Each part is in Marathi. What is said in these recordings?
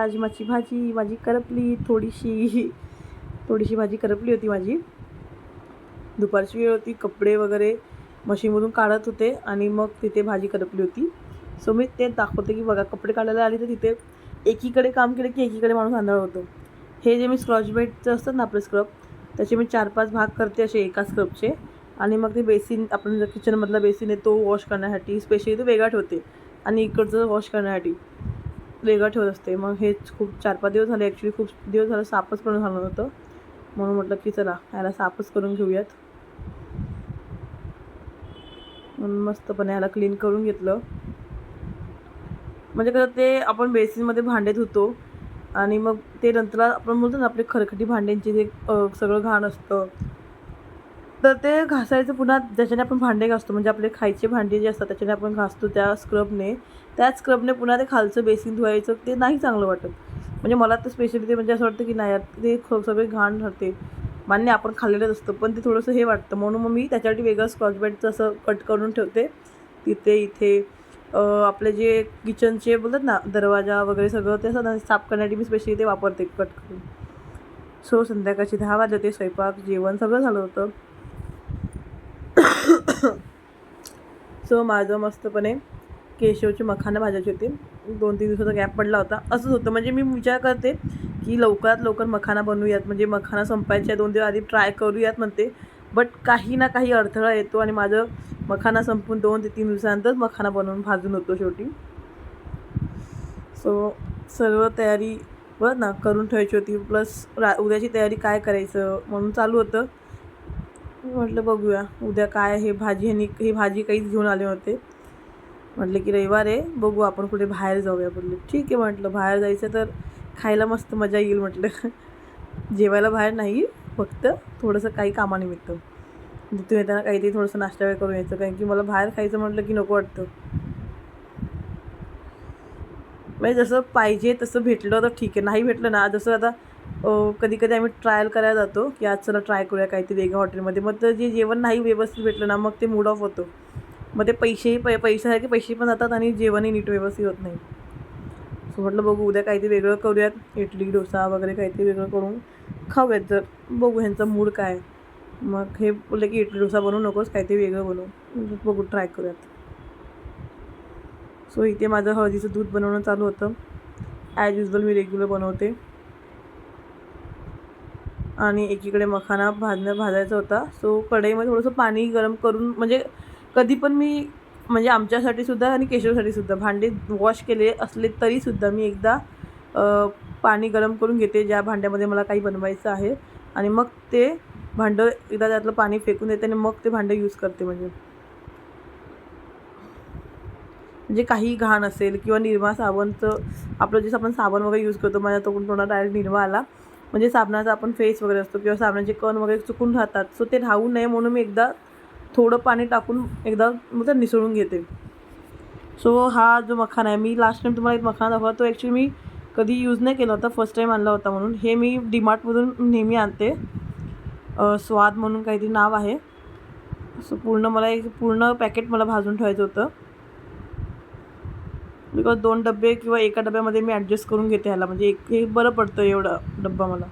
राजमाची भाजी माझी करपली, थोडीशी भाजी करपली होती माझी. दुपारची वेळ होती, कपडे वगैरे मशीनमधून काढत होते आणि मग तिथे भाजी करपली होती. सो मी ते दाखवते की बघा, कपडे काढायला आली तर तिथे एकीकडे काम केलं की एकीकडे माणूस आंधळा होतो. हे जे मी स्क्रॉच ब्राईटचं असतात ना आपले स्क्रब, त्याचे मी 4-5 भाग करते असे एका स्क्रबचे. आणि मग ते बेसिन, आपण जर किचनमधला बेसिन आहे तो वॉश करण्यासाठी स्पेशली तो वेगळा ठेवते आणि इकडचं वॉश करण्यासाठी वेगळं ठेवत असते. मग हेच खूप 4-5 दिवस झाले, ॲक्च्युली खूप दिवस झालं साफच करून झालं होतं, म्हणून म्हटलं की चला ह्याला साफच करून घेऊयात. म्हणून मस्तपणे ह्याला क्लीन करून घेतलं. म्हणजे कसं ते आपण बेसिनमध्ये भांडे धुतो आणि मग ते नंतर आपण बोलतो ना आपले खरकटी भांड्यांचे जे सगळं घाण असतं, तर ते घासायचं पुन्हा. ज्याच्याने आपण भांडे घासतो म्हणजे आपले खायचे भांडे जे असतात त्याच्याने आपण घासतो त्या स्क्रबने, त्याच स्क्रबने पुन्हा ते खालचं बेसिन धुवायचं, ते नाही चांगलं वाटत. म्हणजे मला तर स्पेशली ते म्हणजे असं वाटतं की नाही यार, ते सगळे घाण राहते. मान्य आपण खाल्लेलंच असतं, पण ते थोडंसं हे वाटतं, म्हणून मग मी त्याच्यासाठी वेगळं स्कॉच ब्राईटचं असं कट करून ठेवते. तिथे इथे आपले जे किचनचे बोलतात ना दरवाजा वगैरे सगळं ते असं साफ करण्यासाठी मी स्पेशली ते वापरते कट करून. सो संध्याकाळची 10 वाजले होते, स्वयंपाक जेवण सगळं झालं होतं. सो माझं मस्तपणे केशवची मखाना भाजायची होती. 2-3 दिवसाचा गॅप पडला होता. असंच होतं, म्हणजे मी विचार करते की लवकरात लवकर मखाना बनवूयात, म्हणजे मखाना संपायच्या 2 दिवस आधी ट्राय करूयात म्हणते. बट काही ना काही अडथळा येतो आणि माझं मखाना संपून 2 ते 3 दिवसानंतर मखाना बनवून भाजून होतो शेवटी. सो सर्व तयारी बरं ना करून ठेवायची होती. प्लस उद्याची तयारी काय करायचं म्हणून चालू होतं. म्हटलं बघूया उद्या काय. ही भाजी काहीच घेऊन आले होते. म्हटलं की रविवार आहे, बघू आपण कुठे बाहेर जाऊया. बोलले ठीक आहे. म्हटलं बाहेर जायचं तर खायला मस्त मजा येईल म्हटलं. जेवायला बाहेर नाही, फक्त थोडंसं काही कामानिमित्त तिथून येताना काहीतरी थोडंसं नाश्ता वगैरे करून यायचं, कारण की मला बाहेर खायचं म्हटलं की नको वाटतं. म्हणजे जसं पाहिजे तसं भेटलं तर ठीक आहे, नाही भेटलं ना, जसं आता कधी कधी आम्ही ट्रायल करायला जातो की आज चला ट्राय करूया काहीतरी वेगळ्या हॉटेलमध्ये, मग तर जे जेवण नाही व्यवस्थित भेटलं ना, मग ते मूड ऑफ होतो. मग ते पैशासारखे पैसे पण जातात आणि जेवणही नीट व्यवस्थित होत नाही. सो म्हटलं बघू उद्या काहीतरी वेगळं करूयात, इडली डोसा वगैरे काहीतरी वेगळं करून खाऊयात. जर बघू ह्यांचा मूड काय. मग हे बोलले की इडली डोसा बनवू नकोस, काहीतरी वेगळं बनवू. बघू ट्राय करूयात. सो इथे माझं हळदीचं दूध बनवणं चालू होतं. ॲज युजल मी रेग्युलर बनवते. आणि एकीकडे मखाना भाजायचा होता. सो कढईमध्ये थोडंसं पाणी गरम करून, म्हणजे कधी पण मी, म्हणजे आमच्यासाठी सुद्धा आणि केशवसाठी सुद्धा भांडे वॉश केले असले तरीसुद्धा मी एकदा पाणी गरम करून घेते ज्या भांड्यामध्ये मला काही बनवायचं आहे, आणि मग ते भांडं एकदा त्यातलं पाणी फेकून देते आणि मग ते भांडं यूज करते. म्हणजे काही घाण असेल किंवा निरमा साबणचं आपलं जसं आपण साबण वगैरे यूज करतो, माझ्या तोंडात डायरेक्ट निरमा आला. म्हणजे साबणाचा आपण फेस वगैरे असतो किंवा साबणाचे कण वगैरे चुकून राहतात. सो ते राहू नये म्हणून मी एकदा थोडं पाणी टाकून एकदा मग निसळून घेते. सो हा जो मखाना आहे, मी लास्ट टाईम तुम्हाला एक मखाना दाखवला, तो ॲक्च्युली मी कधी यूज नाही केला होता, फर्स्ट टाईम आणला होता म्हणून. हे मी डीमार्टमधून नेहमी आणते. स्वाद म्हणून काहीतरी नाव आहे. सो मला एक पूर्ण पॅकेट मला भाजून ठेवायचं होतं, बिकॉज 2 डबे किंवा एका डब्यामध्ये मी ॲडजस्ट करून घेते ह्याला, म्हणजे हे बरं पडतं एवढा डब्बा मला.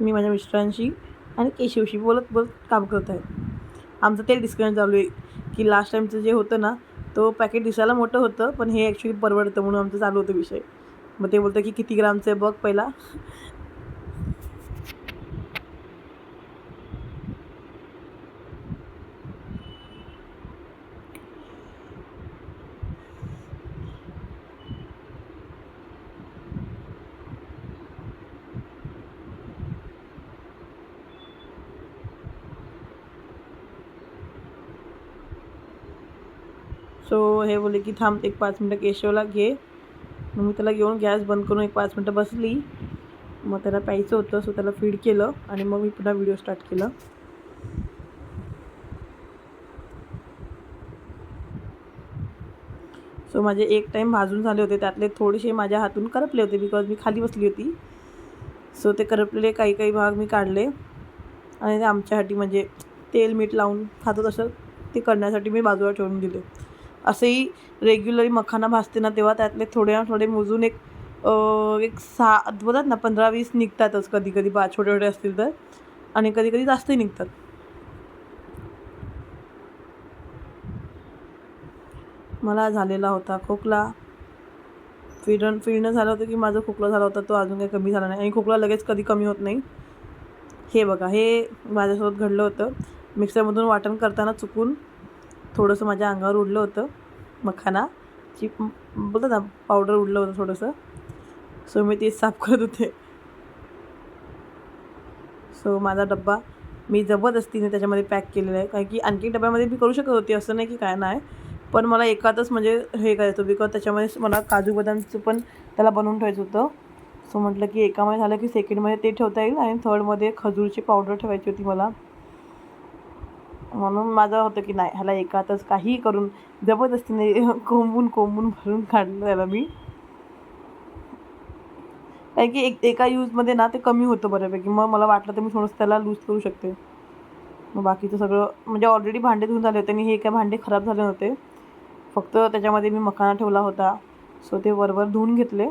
मी माझ्या मिस्टरांशी आणि केशवशी बोलत काम करत आहे. आमचं ते डिस्कशन चालू आहे की लास्ट टाईमचं जे होतं ना, तो पॅकेट दिसायला मोठं होतं पण हे ॲक्च्युली परवडतं, म्हणून आमचं चालू होतं विषय. मग ते बोलतं की किती ग्रामचं आहे बघ पहिला. सो हे बोलले की थांब एक 5 मिनटं केशवला घे. मग मी त्याला घेऊन गॅस बंद करून एक 5 मिनटं बसली. मग त्याला प्यायचं होतं, सो त्याला फीड केलं आणि मग मी पुन्हा व्हिडिओ स्टार्ट केला. सो माझे एक टाईम भाजून झाले होते, त्यातले थोडेसे माझ्या हातून करपले होते बिकॉज मी खाली बसली होती. सो ते करपलेले काही भाग मी काढले आणि ते आमच्यासाठी म्हणजे तेल मीठ लावून खातो तसं ते करण्यासाठी मी बाजूला ठेवून दिले. असंही रेग्युलरली मखाना भाजते ना तेव्हा त्यातले थोडे ना थोडे मोजून एक 6 बोलतात ना 15-20 निघतातच कधी कधी छोटे छोटे असतील तर, आणि कधी कधी जास्तही निघतात. मला झालेला होता खोकला. फिरणं झालं होतं की माझा खोकला झाला होता, तो अजून काही कमी झाला नाही आणि खोकला लगेच कधी कमी होत नाही. हे बघा, हे माझ्यासोबत घडलं होतं. मिक्सरमधून वाटण करताना चुकून थोडंसं माझ्या अंगावर उडलं होतं मखानाची बोलतात ना पावडर उडलं होतं थोडंसं. सो मी ते साफ करत होते. सो माझा डब्बा मी जबरदस्तीने त्याच्यामध्ये पॅक केलेला आहे, कारण की आणखी डब्यामध्ये मी करू शकत होते, असं नाही की काय नाही. पण मला एकातच म्हणजे हे करायचं, बिकॉज त्याच्यामध्ये मला काजू बदामचं पण त्याला बनवून ठेवायचं होतं. सो म्हटलं की एकामध्ये झालं की सेकंडमध्ये ते ठेवता येईल आणि थर्डमध्ये खजूरची पावडर ठेवायची होती मला. म्हणून माझं होतं की नाही, ह्याला एकातच काही करून जबरदस्तीने कोंबून भरून काढलं त्याला मी. कारण की एका यूजमध्ये ना ते कमी होतं बऱ्यापैकी. मग मला वाटलं तर मी थोडंसं त्याला लूज करू शकते. मग बाकीचं सगळं म्हणजे ऑलरेडी भांडे धुवून झाले होते आणि हे काय भांडे खराब झाले नव्हते. फक्त त्याच्यामध्ये मी मखाना ठेवला होता, सो ते वरवर धुवून घेतले.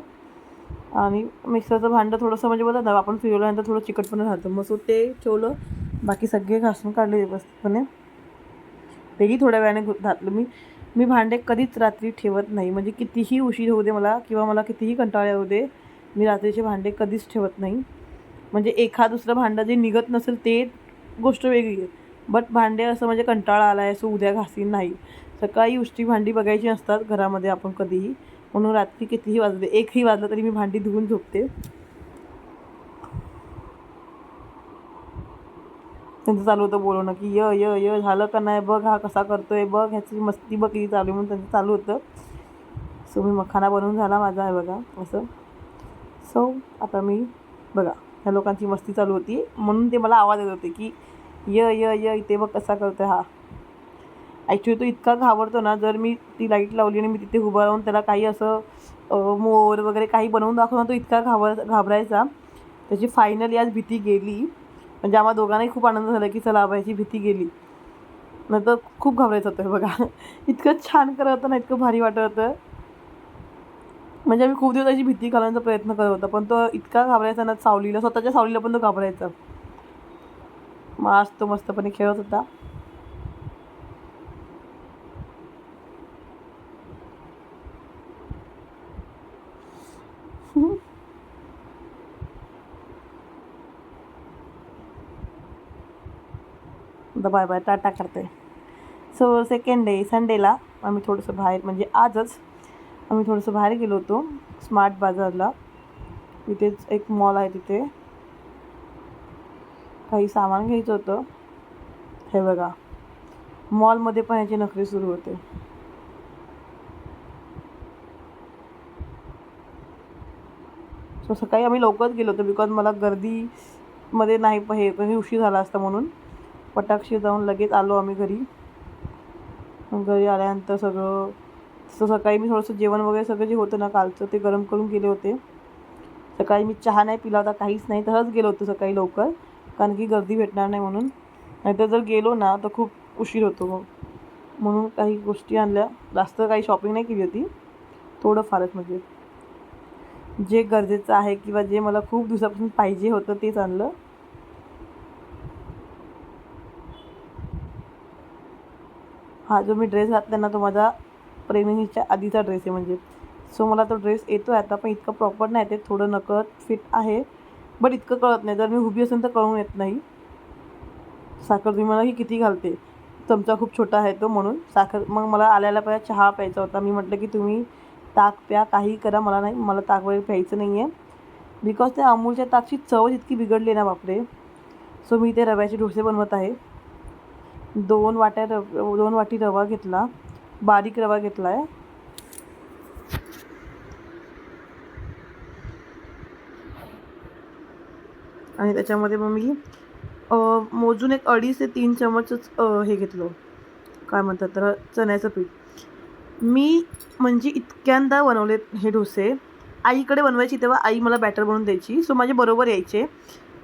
आणि मिक्सरचं भांडं थोडंसं म्हणजे बघा ना आपण फिरवल्यानंतर थोडं चिकटपणा राहतं, मग सो ते ठेवलं. बाकी सगळे घासून काढले व्यवस्थितपणे. तेही थोड्या वेळाने घातलं मी. मी भांडे कधीच रात्री ठेवत नाही, म्हणजे कितीही उशीर होऊ दे मला किंवा मला कितीही कंटाळा येऊ दे, मी रात्रीचे भांडे कधीच ठेवत नाही. म्हणजे एखाद दुसरं भांडं जे निघत नसेल ते गोष्ट वेगळी आहे, बट भांडे असं म्हणजे कंटाळा आला आहे असं उद्या घासीन नाही. सकाळी उष्टी भांडी बघायची असतात घरामध्ये आपण कधीही, म्हणून रात्री कितीही वाजले, एकही वाजलं तरी मी भांडी धुवून झोपते. त्यांचं चालू होतं बोलवणं की य झालं का नाही बघ, हा कसा करतोय बघ, ह्याची मस्ती बघ किती चालू आहे, म्हणून त्यांचं चालू होतं. सो मी मखाना बनवून झाला माझा आहे बघा असं. सो आता मी बघा ह्या लोकांची मस्ती चालू होती, म्हणून ते मला आवाज येत होते की य इथे बघ कसा करतोय हा. ॲक्च्युली तो इतका घाबरतो ना, जर मी ती लाईट लावली आणि मी तिथे उभं राहून त्याला काही असं मोर वगैरे काही बनवून दाखवून तो इतका घाबरायचा. त्याची फायनली आज भीती गेली. म्हणजे आम्हा दोघांनाही खूप आनंद झाला की चला बाबा याची भीती गेली. नंतर खूप घाबरायचं होतं बघा. इतकं छान करत होतं ना, इतकं भारी वाटत होतं. म्हणजे आम्ही खूप दिवस त्याची भीती घालवण्याचा प्रयत्न करत होता, पण तो इतका घाबरायचा ना सावलीला, स्वतःच्या सावलीला पण तो घाबरायचा. मग आज तो मस्तपणे खेळत होता. बाय बाय टाटा करते. सो सेकंड डे संडेला आम्ही थोडंसं बाहेर, म्हणजे आजच आम्ही थोडंसं बाहेर गेलो होतो स्मार्ट बाजारला. तिथेच एक मॉल आहे, तिथे काही सामान घ्यायचं होतं. हे बघा मॉलमध्ये पण याचे नखरे सुरू होते. सो सकाळी आम्ही लवकरच गेलो होतो, बिकॉज मला गर्दीमध्ये नाही हे कधी उशीर झाला असता, म्हणून पटाक्षी जाऊन लगेच आलो आम्ही घरी. घरी आल्यानंतर सगळं सकाळी मी थोडंसं जेवण वगैरे सगळं जे होतं ना कालचं ते गरम करून गेले होते. सकाळी मी चहा नाही पिला होता, काहीच नाही, तरच गेलो होतो सकाळी लवकर, कारण की गर्दी भेटणार नाही म्हणून. नाहीतर जर गेलो ना तर खूप उशीर होतो मग, म्हणून काही गोष्टी आणल्या. जास्त काही शॉपिंग नाही केली होती, थोडं फारच म्हणजे जे गरजेचं आहे किंवा जे मला खूप दिवसापासून पाहिजे होतं तेच आणलं. हा जो मी ड्रेस घातला ना तो माझा प्रेग्नन्सीच्या आधीचा ड्रेस आहे, म्हणजे सो मला तो ड्रेस येतो आहे आता, पण इतकं प्रॉपर नाही ते, थोडं नकळत फिट आहे, बट इतकं कळत नाही. जर मी उभी असेल तर कळून येत नाही. साखर तुम्ही मला ही किती घालते, चमचा खूप छोटा आहे तो, म्हणून साखर. मग मला आल्याला पहिला चहा प्यायचा होता. मी म्हटलं की तुम्ही ताक प्या, काही करा, मला नाही, मला ताक वगैरे प्यायचं नाही आहे, बिकॉज त्या अमूलच्या ताकची चवच इतकी बिघडली ना बापरे. सो मी ते रव्याचे डोसे बनवत आहे. 2 वाटी रवा घेतला, बारीक रवा घेतला आहे. आणि त्याच्यामध्ये मग मी मोजून एक 2.5 ते 3 चमचच हे घेतलं, काय म्हणतात तर चण्याचं पीठ. मी म्हणजे इतक्यांदा बनवले हे डोसे. आईकडे बनवायची तेव्हा आई मला बॅटर बनवून द्यायची, सो माझे बरोबर यायचे.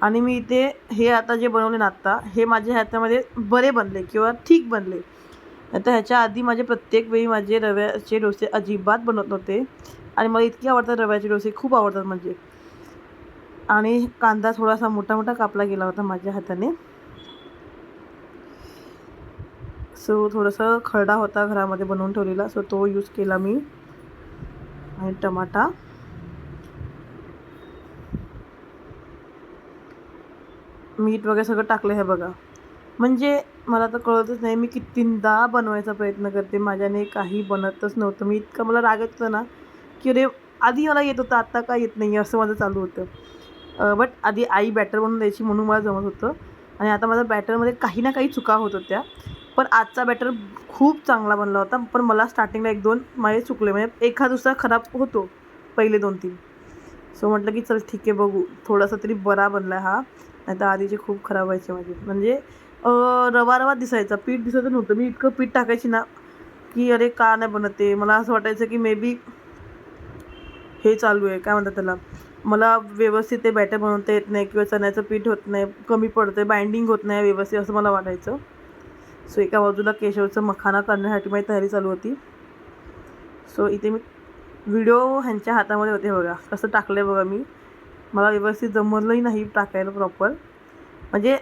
आणि मी इथे हे आता जे बनवले ना आत्ता, हे माझ्या हातामध्ये बरे बनले किंवा ठीक बनले. तर ह्याच्या आधी माझे प्रत्येक वेळी माझे रव्याचे डोसे अजिबात बनत नव्हते आणि मला इतके आवडतात रव्याचे डोसे, खूप आवडतात म्हणजे. आणि कांदा थोडासा मोठा मोठा कापला गेला होता माझ्या हाताने. सो थोडंसं खरडा होता घरामध्ये बनवून ठेवलेला, सो तो यूज केला मी. आणि टमाटा, मीठ वगैरे सगळं टाकलं हे बघा. म्हणजे मला तर कळतच नाही, मी कितींदा बनवायचा प्रयत्न करते, माझ्याने काही बनतच नव्हतं. मी इतकं मला राग येत होतं ना, की अरे आधी मला येत होतं, आत्ता का येत नाही आहे, असं माझं चालू होतं. बट आधी आई बॅटर बनवून द्यायची म्हणून मला जमत होतं. आणि आता माझ्या बॅटरमध्ये काही ना काही चुका होत होत्या. पण आजचा बॅटर खूप चांगला बनला होता. पण मला स्टार्टिंगला 1-2 माझे चुकले, म्हणजे एखाद दुसरा खराब होतो पहिले 2-3. सो म्हटलं की चल ठीक आहे, बघू थोडासा तरी बरा बनला हा, नाही तर आधीचे खूप खराब व्हायचे माझे. म्हणजे रवा रवा दिसायचा, पीठ दिसायचं नव्हतं. मी इतकं पीठ टाकायची ना की अरे का नाही बनत आहे. मला असं वाटायचं की मे बी हे चालू आहे, काय म्हणतात त्याला, मला व्यवस्थित ते बॅटर बनवता येत नाही किंवा चण्याचं पीठ होत नाही, कमी पडतं, बाइंडिंग होत नाही व्यवस्थित, असं मला वाटायचं. सो एका बाजूला केशवचं मखाना करण्यासाठी माझी तयारी चालू होती. सो इथे मी व्हिडिओ ह्यांच्या हातामध्ये होते बघा, कसं टाकलं आहे बघा मी. मला व्यवस्थित जमलंही नाही टाकायला प्रॉपर. म्हणजे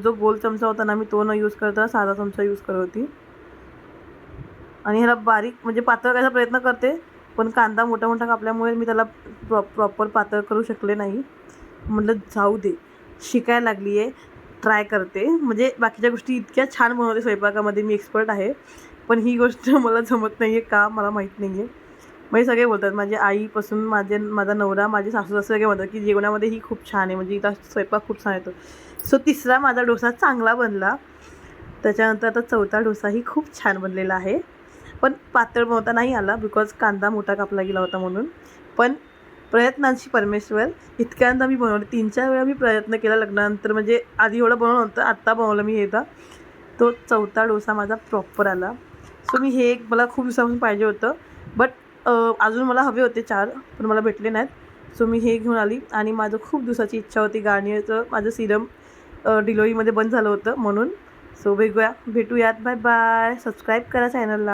जो गोल चमचा होता ना, मी तो न यूज करता साधा चमचा यूज करत होती. आणि ह्याला बारीक म्हणजे पातळ करायचा प्रयत्न करते, पण कांदा मोठा मोठा कापल्यामुळे मी त्याला प्रॉपर पातळ करू शकले नाही. म्हटलं जाऊ दे, शिकायला लागली आहे, ट्राय करते. म्हणजे बाकीच्या गोष्टी इतक्या छान बनवते स्वयंपाकामध्ये, मी एक्सपर्ट आहे. पण ही गोष्ट मला जमत नाही आहे, का मला माहीत नाही आहे. म्हणजे सगळे बोलतात, माझी आईपासून माझा नवरा, माझे सासू-सासरे सगळे म्हणतात की जेवणामध्ये ही खूप छान आहे, म्हणजे हिचा स्वयंपाक खूप छान येतो. सो तिसरा माझा डोसा चांगला बनला. त्याच्यानंतर आता चौथा डोसाही खूप छान बनलेला आहे. पण पातळ बनवता नाही आला, बिकॉज कांदा मोठा कापला गेला होता म्हणून. पण प्रयत्नांशी परमेश्वर. इतक्यांदा मी बनवले, 3-4 वेळा मी प्रयत्न केला लग्नानंतर. म्हणजे आधी एवढं बनवलं नव्हतं, आत्ता बनवलं मी एकदा. तो चौथा डोसा माझा प्रॉपर आला. सो मी हे एक मला खूप दिवसापासून पाहिजे होतं. बट अजून मला हवे होते 4, पण मला भेटले नाहीत. सो मी हे घेऊन आली. आणि माझं खूप दिवसाची इच्छा होती, गार्नियरचं माझं सिरम डिलिव्हरीमध्ये बंद झालं होतं म्हणून. सो भेटूयात. Bye bye. सबस्क्राईब करा चॅनलला.